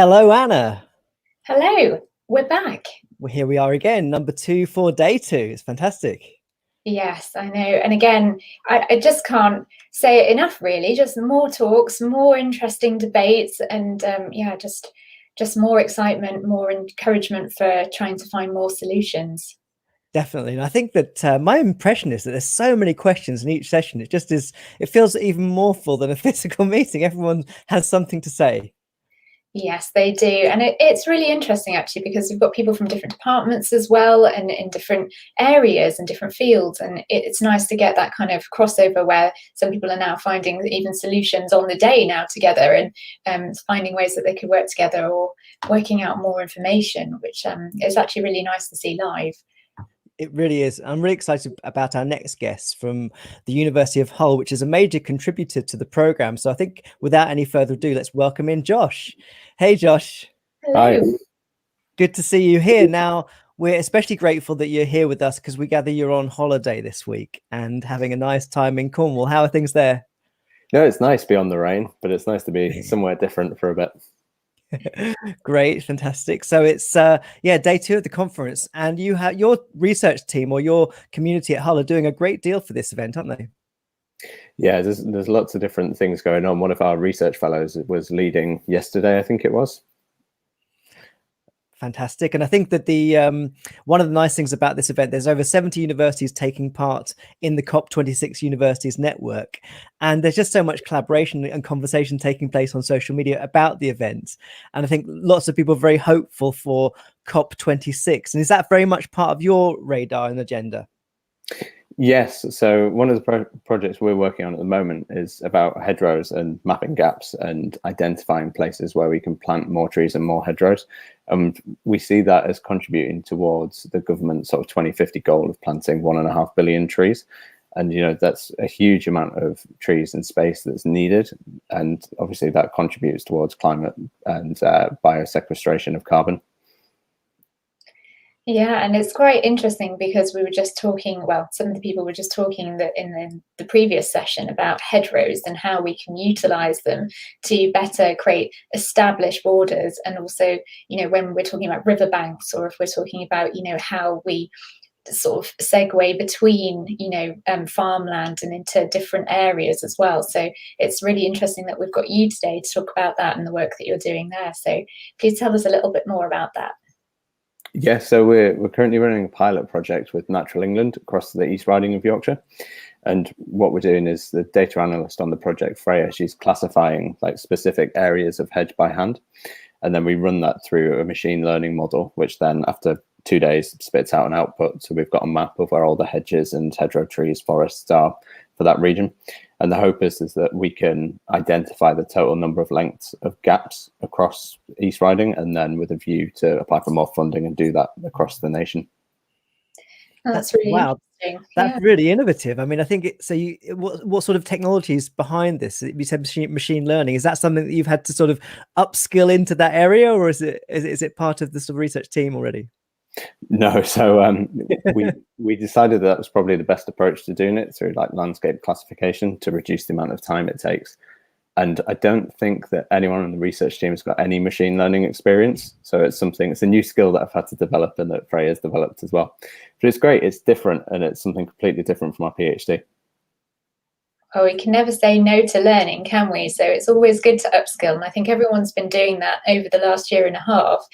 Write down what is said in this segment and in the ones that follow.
Hello, Anna. Hello, we're back. Well, here we are again, number 2 for day 2. It's fantastic. Yes, I know. And again, I just can't say it enough, really. Just more talks, more interesting debates, and yeah, just more excitement, more encouragement for trying to find more solutions. Definitely. And I think that my impression is that there's so many questions in each session. It feels even more full than a physical meeting. Everyone has something to say. Yes, they do. And it's really interesting, actually, because you've got people from different departments as well and in different areas and different fields. And it's nice to get that kind of crossover where some people are now finding even solutions on the day now together and finding ways that they could work together or working out more information, which is actually really nice to see live. It really is. I'm really excited about our next guest from the University of Hull, which is a major contributor to the program. So I think without any further ado, let's welcome in Josh. Hey, Josh. Hello. Hi. Good to see you here. Now, we're especially grateful that you're here with us because we gather you're on holiday this week and having a nice time in Cornwall. How are things there? No, it's nice beyond the rain, but it's nice to be somewhere different for a bit. Great, fantastic. So it's yeah, day 2 of the conference, and you have your research team or your community at Hull are doing a great deal for this event, aren't they? Yeah, there's lots of different things going on. One of our research fellows was leading yesterday, I think it was. Fantastic. And I think that the one of the nice things about this event, there's over 70 universities taking part in the COP26 Universities Network. And there's just so much collaboration and conversation taking place on social media about the event. And I think lots of people are very hopeful for COP26. And is that very much part of your radar and agenda? Yes, so one of the projects we're working on at the moment is about hedgerows and mapping gaps and identifying places where we can plant more trees and more hedgerows. And we see that as contributing towards the government's sort of 2050 goal of planting 1.5 billion trees. And, you know, that's a huge amount of trees and space that's needed. And obviously that contributes towards climate and biosequestration of carbon. Yeah, and it's quite interesting because we were just talking, well, some of the people were just talking in the previous session about hedgerows and how we can utilize them to better create established borders. And also, you know, when we're talking about riverbanks or if we're talking about, you know, how we sort of segue between, you know, farmland and into different areas as well. So it's really interesting that we've got you today to talk about that and the work that you're doing there. So please tell us a little bit more about that. Yes, so we're currently running a pilot project with Natural England across the East Riding of Yorkshire. And what we're doing is the data analyst on the project, Freya, she's classifying like specific areas of hedge by hand. And then we run that through a machine learning model, which then after 2 days spits out an output. So we've got a map of where all the hedges and hedgerow trees, forests are for that region. And the hope is that we can identify the total number of lengths of gaps across East Riding, and then with a view to apply for more funding and do that across the nation. That's really interesting. That's really innovative. I mean, I think what sort of technology is behind this? You said machine learning. Is that something that you've had to sort of upskill into that area, or is it part of the sort of research team already? No, so we decided that was probably the best approach to doing it through like landscape classification to reduce the amount of time it takes. And I don't think that anyone on the research team has got any machine learning experience. So it's a new skill that I've had to develop and that Freya's developed as well. But it's great, it's different, and it's something completely different from our PhD. Oh, we can never say no to learning, can we? So it's always good to upskill. And I think everyone's been doing that over the last year and a half.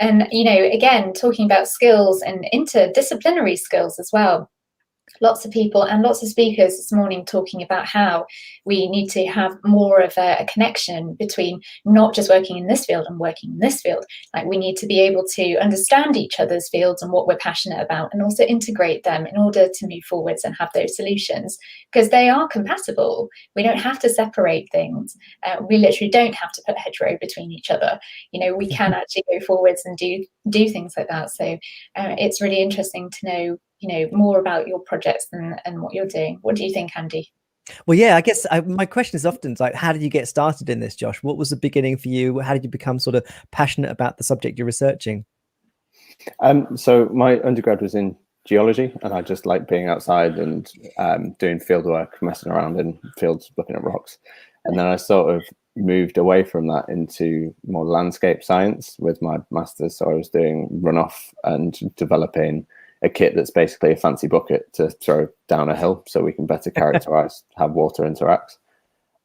And, you know, again, talking about skills and interdisciplinary skills as well. Lots of people and lots of speakers this morning talking about how we need to have more of a connection between not just working in this field and working in this field. Like we need to be able to understand each other's fields and what we're passionate about, and also integrate them in order to move forwards and have those solutions, because they are compatible. We don't have to separate things. We literally don't have to put hedgerow between each other. You know, we can actually go forwards and do things like that. So it's really interesting to know, you know, more about your projects and what you're doing. What do you think, Andy? Well, yeah, I guess my question is often like, how did you get started in this, Josh? What was the beginning for you? How did you become sort of passionate about the subject you're researching? So my undergrad was in geology, and I just like being outside and doing field work, messing around in fields, looking at rocks. And then I sort of moved away from that into more landscape science with my master's. So I was doing runoff and developing a kit that's basically a fancy bucket to throw down a hill so we can better characterize how water interacts.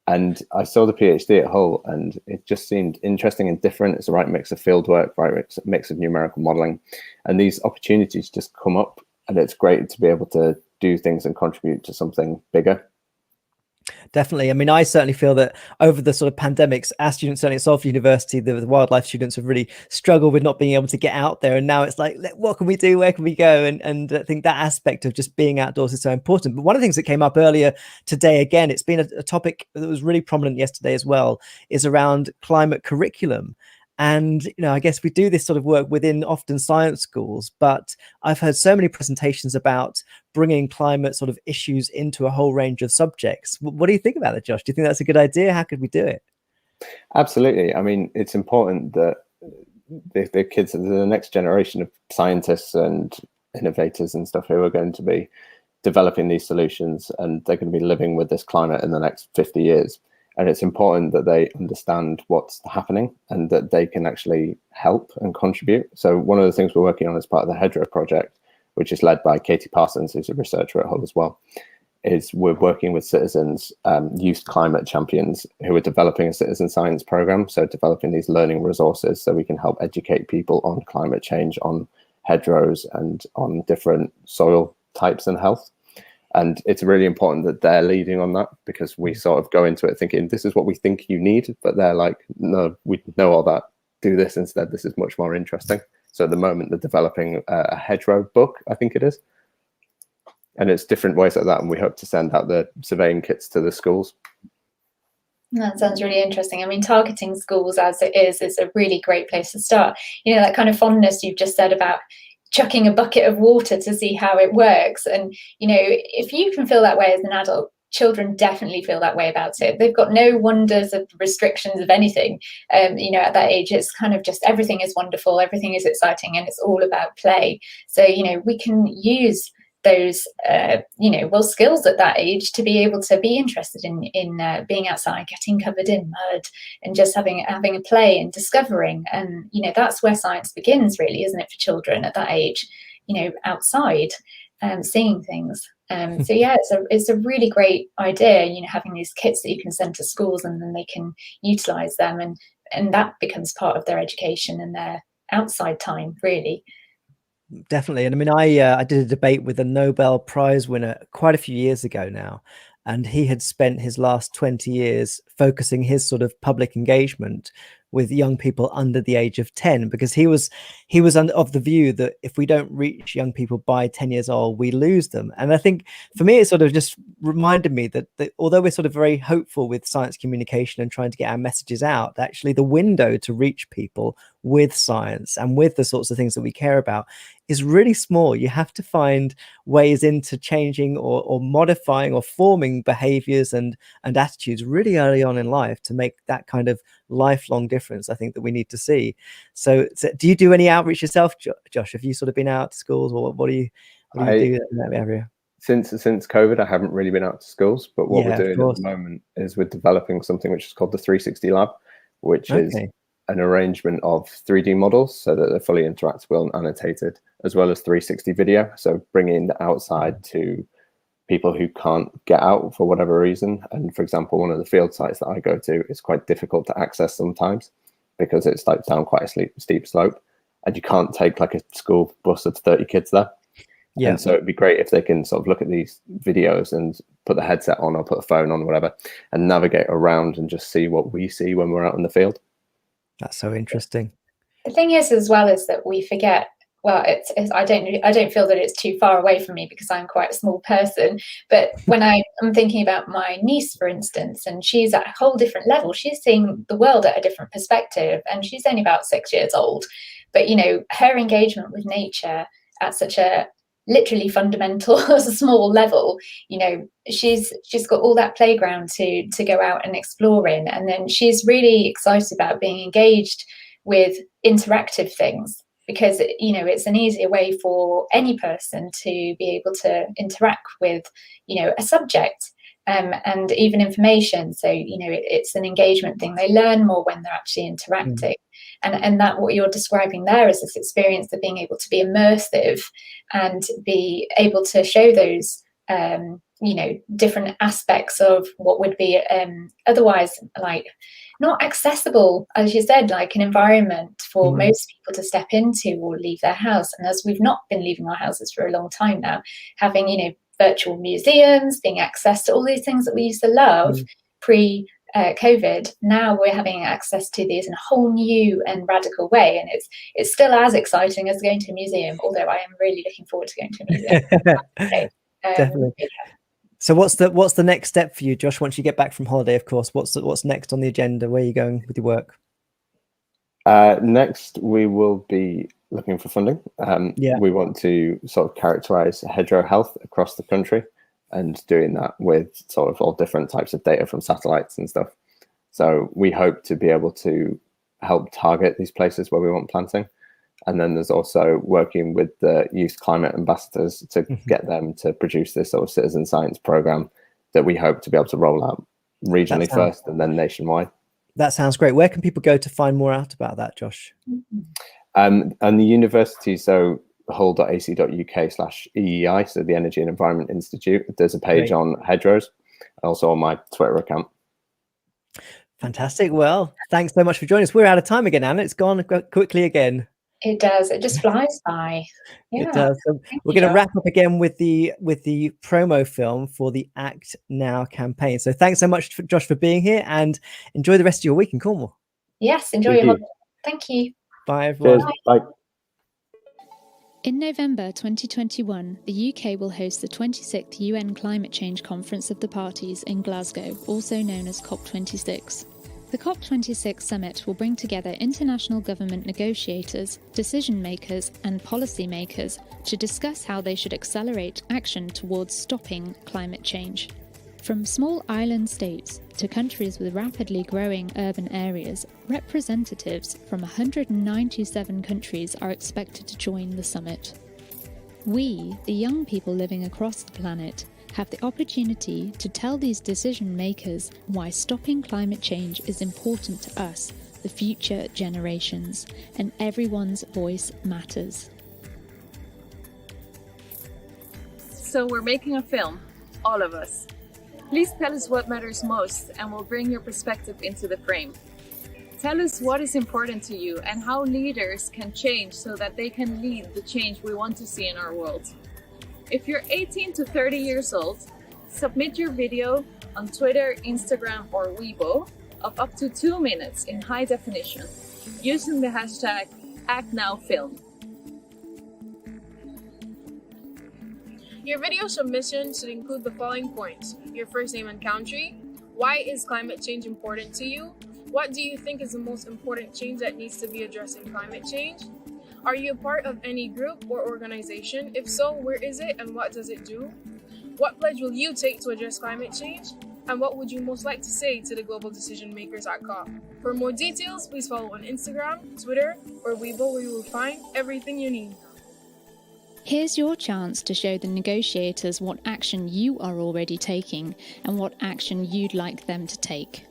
And I saw the PhD at Hull, and it just seemed interesting and different. It's the right mix of field work, right mix of numerical modeling, and these opportunities just come up, and it's great to be able to do things and contribute to something bigger. Definitely. I mean, I certainly feel that over the sort of pandemics, our students, certainly at Salford University, the wildlife students have really struggled with not being able to get out there. And now it's like, what can we do? Where can we go? And I think that aspect of just being outdoors is so important. But one of the things that came up earlier today, again, it's been a topic that was really prominent yesterday as well, is around climate curriculum. And, I guess we do this sort of work within often science schools, but I've heard so many presentations about bringing climate sort of issues into a whole range of subjects. What do you think about that, Josh? Do you think that's a good idea? How could we do it? Absolutely. I mean, it's important that the kids, the next generation of scientists and innovators and stuff who are going to be developing these solutions, and they're going to be living with this climate in the next 50 years. And it's important that they understand what's happening and that they can actually help and contribute. So one of the things we're working on as part of the Hedgerow project, which is led by Katie Parsons, who's a researcher at Hull as well, is we're working with citizens, youth climate champions who are developing a citizen science program. So developing these learning resources so we can help educate people on climate change, on hedgerows, and on different soil types and health. And it's really important that they're leading on that, because we sort of go into it thinking, this is what we think you need. But they're like, no, we know all that. Do this instead. This is much more interesting. So at the moment, they're developing a hedgerow book, I think it is. And it's different ways like that. And we hope to send out the surveying kits to the schools. That sounds really interesting. I mean, targeting schools as it is a really great place to start. That kind of fondness you've just said about chucking a bucket of water to see how it works. And, if you can feel that way as an adult, children definitely feel that way about it. They've got no wonders of restrictions of anything. At that age, it's kind of just everything is wonderful, everything is exciting, and it's all about play. So, we can use those, skills at that age to be able to be interested in being outside, getting covered in mud, and just having a play and discovering. And, that's where science begins, really, isn't it, for children at that age, outside, seeing things. So yeah, it's a really great idea, having these kits that you can send to schools, and then they can utilize them, and that becomes part of their education and their outside time, really. Definitely. And I mean, I did a debate with a Nobel Prize winner quite a few years ago now, and he had spent his last 20 years focusing his sort of public engagement with young people under the age of 10, because he was of the view that if we don't reach young people by 10 years old, we lose them. And I think for me, it sort of just reminded me that although we're sort of very hopeful with science communication and trying to get our messages out, actually the window to reach people with science and with the sorts of things that we care about is really small. You have to find ways into changing or modifying or forming behaviors and attitudes really early on in life to make that kind of lifelong difference, I think, that we need to see. So do you do any outreach yourself, Josh? Have you sort of been out to schools, or what do you do in that area? Since COVID, I haven't really been out to schools, but what we're doing at the moment is we're developing something which is called the 360 Lab, which is an arrangement of 3D models so that they're fully interactable and annotated, as well as 360 video. So bringing the outside to people who can't get out for whatever reason. And for example, one of the field sites that I go to is quite difficult to access sometimes because it's like down quite a steep slope, and you can't take like a school bus of 30 kids there. Yeah. And so it'd be great if they can sort of look at these videos and put the headset on or put the phone on or whatever and navigate around and just see what we see when we're out in the field. That's so interesting. The thing is, as well, is that we forget. Well, I don't feel that it's too far away from me because I'm quite a small person. But when I'm thinking about my niece, for instance, and she's at a whole different level, she's seeing the world at a different perspective, and she's only about 6 years old. But her engagement with nature at such a literally fundamental small level, she's got all that playground to go out and explore in, and then she's really excited about being engaged with interactive things, because it's an easier way for any person to be able to interact with a subject. and even information. So, it's an engagement thing. They learn more when they're actually interacting. And that what you're describing there is this experience of being able to be immersive and be able to show those, different aspects of what would be otherwise like not accessible, as you said, like an environment for most people to step into or leave their house. And as we've not been leaving our houses for a long time now, having, virtual museums, being access to all these things that we used to love pre-COVID, now we're having access to these in a whole new and radical way. And it's still as exciting as going to a museum, although I am really looking forward to going to a museum. Definitely. So what's the next step for you, Josh, once you get back from holiday, of course? What's next on the agenda? Where are you going with your work? Next, we will be looking for funding. We want to sort of characterize hedgerow health across the country, and doing that with sort of all different types of data from satellites and stuff. So we hope to be able to help target these places where we want planting. And then there's also working with the youth climate ambassadors to get them to produce this sort of citizen science program that we hope to be able to roll out regionally first and then nationwide. That sounds great. Where can people go to find more out about that, Josh? And the university, so hull.ac.uk/EEI, so the Energy and Environment Institute. There's a page on hedgerows, also on my Twitter account. Fantastic. Well, thanks so much for joining us. We're out of time again, Anna. It's gone quickly again. It does. It just flies by. Yeah. It does. So we're going to wrap up again with the promo film for the Act Now campaign. So thanks so much, Josh, for being here, and enjoy the rest of your week in Cornwall. Yes, enjoy your holiday. Thank you. Bye, everyone. Cheers. Bye. In November 2021, the UK will host the 26th UN Climate Change Conference of the Parties in Glasgow, also known as COP26. The COP26 summit will bring together international government negotiators, decision makers, and policy makers to discuss how they should accelerate action towards stopping climate change. From small island states to countries with rapidly growing urban areas, representatives from 197 countries are expected to join the summit. We, the young people living across the planet, have the opportunity to tell these decision makers why stopping climate change is important to us, the future generations, and everyone's voice matters. So we're making a film, all of us. Please tell us what matters most, and we'll bring your perspective into the frame. Tell us what is important to you and how leaders can change so that they can lead the change we want to see in our world. If you're 18 to 30 years old, submit your video on Twitter, Instagram, or Weibo of up to 2 minutes in high definition using the hashtag #ActNowFilm. Your video submission should include the following points: your first name and country, why is climate change important to you, what do you think is the most important change that needs to be addressed in climate change, are you a part of any group or organization? If so, where is it and what does it do? What pledge will you take to address climate change? And what would you most like to say to the global decision makers at COP? For more details, please follow on Instagram, Twitter, or Weibo, where you will find everything you need. Here's your chance to show the negotiators what action you are already taking and what action you'd like them to take.